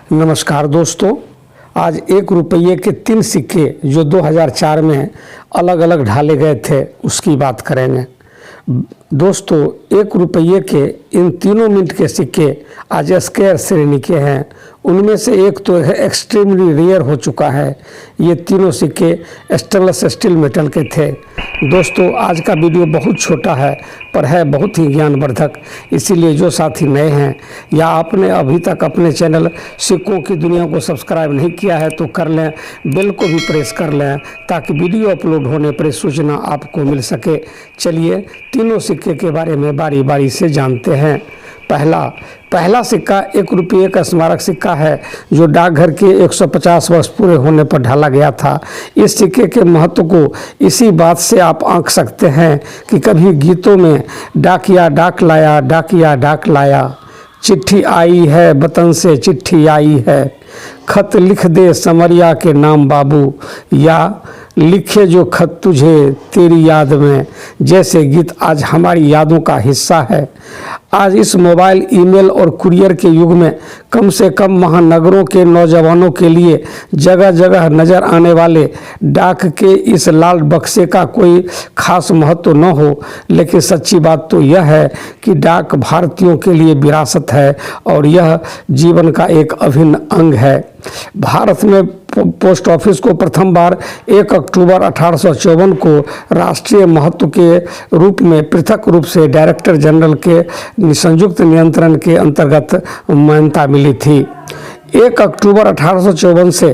नमस्कार दोस्तों, आज 1 रुपये के 3 सिक्के जो 2004 में अलग अलग ढाले गए थे उसकी बात करेंगे। दोस्तों, 1 रुपये के इन तीनों मिनट के सिक्के आज स्क्वायर श्रेणी के हैं। उनमें से एक तो एक्सट्रीमली रेयर हो चुका है। ये तीनों सिक्के स्टेनलेस स्टील मेटल के थे। दोस्तों, आज का वीडियो बहुत छोटा है पर है बहुत ही ज्ञानवर्धक, इसीलिए जो साथी नए हैं या आपने अभी तक अपने चैनल सिक्कों की दुनिया को सब्सक्राइब नहीं किया है तो कर लें, बेल को भी प्रेस कर लें ताकि वीडियो अपलोड होने पर सूचना आपको मिल सके। चलिए तीनों सिक्के के बारे में बारी बारी से जानते हैं। पहला सिक्का 1 रुपये का स्मारक सिक्का है जो डाकघर के 150 वर्ष पूरे होने पर ढाला गया था। इस सिक्के के महत्व को इसी बात से आप आंक सकते हैं कि कभी गीतों में डाकिया डाक लाया, डाकिया डाक लाया, चिट्ठी आई है वतन से चिट्ठी आई है, खत लिख दे समरिया के नाम बाबू, या लिखे जो खत तुझे तेरी याद में, जैसे गीत आज हमारी यादों का हिस्सा है। आज इस मोबाइल, ईमेल और कुरियर के युग में कम से कम महानगरों के नौजवानों के लिए जगह जगह नज़र आने वाले डाक के इस लाल बक्से का कोई खास महत्व न हो, लेकिन सच्ची बात तो यह है कि डाक भारतीयों के लिए विरासत है और यह जीवन का एक अभिन्न अंग है। भारत में पोस्ट ऑफिस को प्रथम बार 1 अक्टूबर 1854 को राष्ट्रीय महत्व के रूप में पृथक रूप से डायरेक्टर जनरल के संयुक्त नियंत्रण के अंतर्गत मान्यता मिली थी। 1 अक्टूबर 1854 से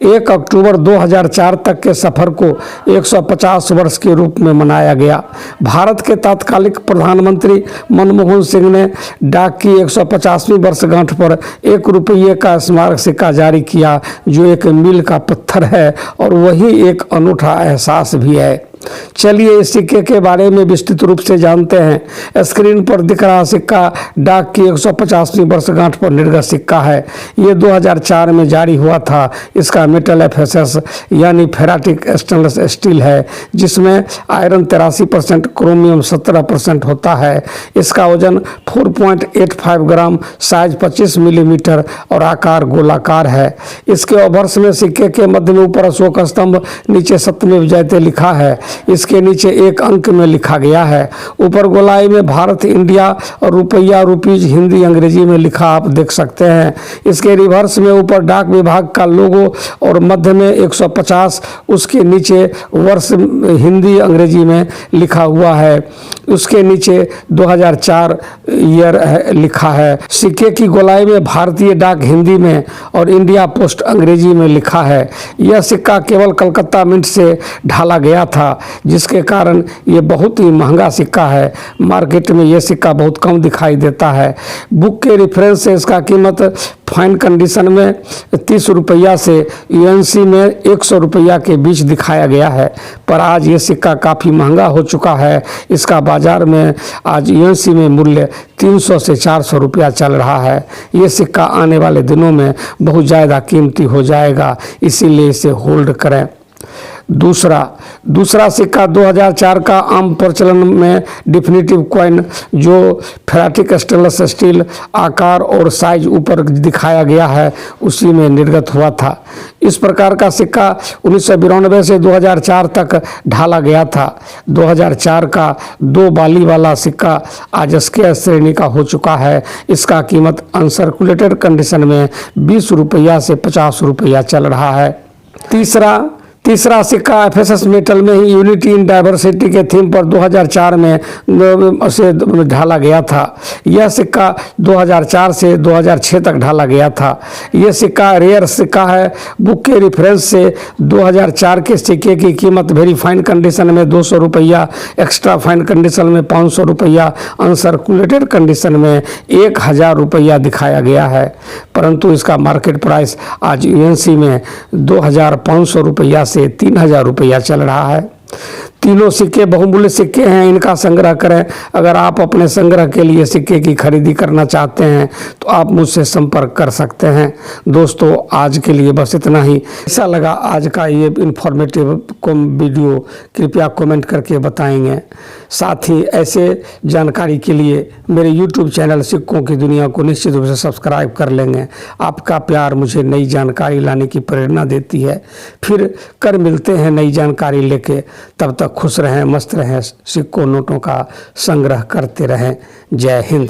1 अक्टूबर 2004 तक के सफ़र को 150 वर्ष के रूप में मनाया गया। भारत के तत्कालिक प्रधानमंत्री मनमोहन सिंह ने डाक की 150वीं वर्षगांठ पर 1 रुपये का स्मारक सिक्का जारी किया, जो एक मील का पत्थर है और वही एक अनूठा एहसास भी है। चलिए इस सिक्के के बारे में विस्तृत रूप से जानते हैं। स्क्रीन पर दिख रहा सिक्का डाक की 150वीं वर्षगांठ पर निर्गत सिक्का है। ये 2004 में जारी हुआ था। इसका मेटल FSS यानी फेराटिक स्टेनलेस स्टील है, जिसमें आयरन 83%, क्रोमियम 17% होता है। इसका वजन 4.85 ग्राम, साइज 25 मिलीमीटर और आकार गोलाकार है। इसके ओवर्स में सिक्के के मध्य में ऊपर अशोक स्तंभ, नीचे सत्यमेव जयते लिखा है। इसके नीचे एक अंक में लिखा गया है। ऊपर गोलाई में भारत, इंडिया और रुपया, रुपीज हिंदी अंग्रेजी में लिखा आप देख सकते हैं। इसके रिवर्स में ऊपर डाक विभाग का लोगो और मध्य में 150, उसके नीचे वर्ष हिंदी अंग्रेजी में लिखा हुआ है। उसके नीचे 2004 ईयर लिखा है। सिक्के की गोलाई में भारतीय डाक हिंदी में और इंडिया पोस्ट अंग्रेजी में लिखा है। यह सिक्का केवल कलकत्ता मिंट से ढाला गया था, जिसके कारण ये बहुत ही महंगा सिक्का है। मार्केट में ये सिक्का बहुत कम दिखाई देता है। बुक के रेफरेंस से इसका कीमत फाइन कंडीशन में 30 रुपया से UNC में 100 रुपया के बीच दिखाया गया है, पर आज ये सिक्का काफ़ी महंगा हो चुका है। इसका बाजार में आज UNC में मूल्य 300 से 400 रुपया चल रहा है। ये सिक्का आने वाले दिनों में बहुत ज़्यादा कीमती हो जाएगा, इसीलिए इसे होल्ड करें। दूसरा सिक्का 2004 का आम प्रचलन में डिफिनिटिव कॉइन, जो फेराटिक स्टेनलेस स्टील आकार और साइज ऊपर दिखाया गया है, उसी में निर्गत हुआ था। इस प्रकार का सिक्का 1992 से 2004 तक ढाला गया था। 2004 का 2 बाली वाला सिक्का आज स्क्वायर श्रेणी का हो चुका है। इसका कीमत अनसर्कुलेटेड कंडीशन में 20 रुपया से 50 रुपया चल रहा है। तीसरा सिक्का FSS मेटल में ही यूनिटी इन डाइवर्सिटी के थीम पर 2004 में से ढाला गया था। यह सिक्का 2004 से 2006 तक ढाला गया था। यह सिक्का रेयर सिक्का है। बुक के रेफरेंस से 2004 के सिक्के की कीमत वेरी फाइन कंडीशन में 200 रुपया, एक्स्ट्रा फाइन कंडीशन में 500 रुपया, अनसर्कुलेटेड कंडीशन में 1000 रुपया दिखाया गया है, परंतु इसका मार्केट प्राइस आज UNC में 2500 रुपया से 3000 रुपया चल रहा है। तीनों सिक्के बहुमूल्य सिक्के हैं, इनका संग्रह करें। अगर आप अपने संग्रह के लिए सिक्के की खरीदी करना चाहते हैं तो आप मुझसे संपर्क कर सकते हैं। दोस्तों आज के लिए बस इतना ही। ऐसा लगा आज का ये इन्फॉर्मेटिव वीडियो कृपया कमेंट करके बताएंगे। साथ ही ऐसे जानकारी के लिए मेरे YouTube चैनल सिक्कों की दुनिया को निश्चित रूप से सब्सक्राइब कर लेंगे। आपका प्यार मुझे नई जानकारी लाने की प्रेरणा देती है। फिर कर मिलते हैं नई जानकारी लेके। तब तक खुश रहें, मस्त रहें, सिक्कों नोटों का संग्रह करते रहें। जय हिंद।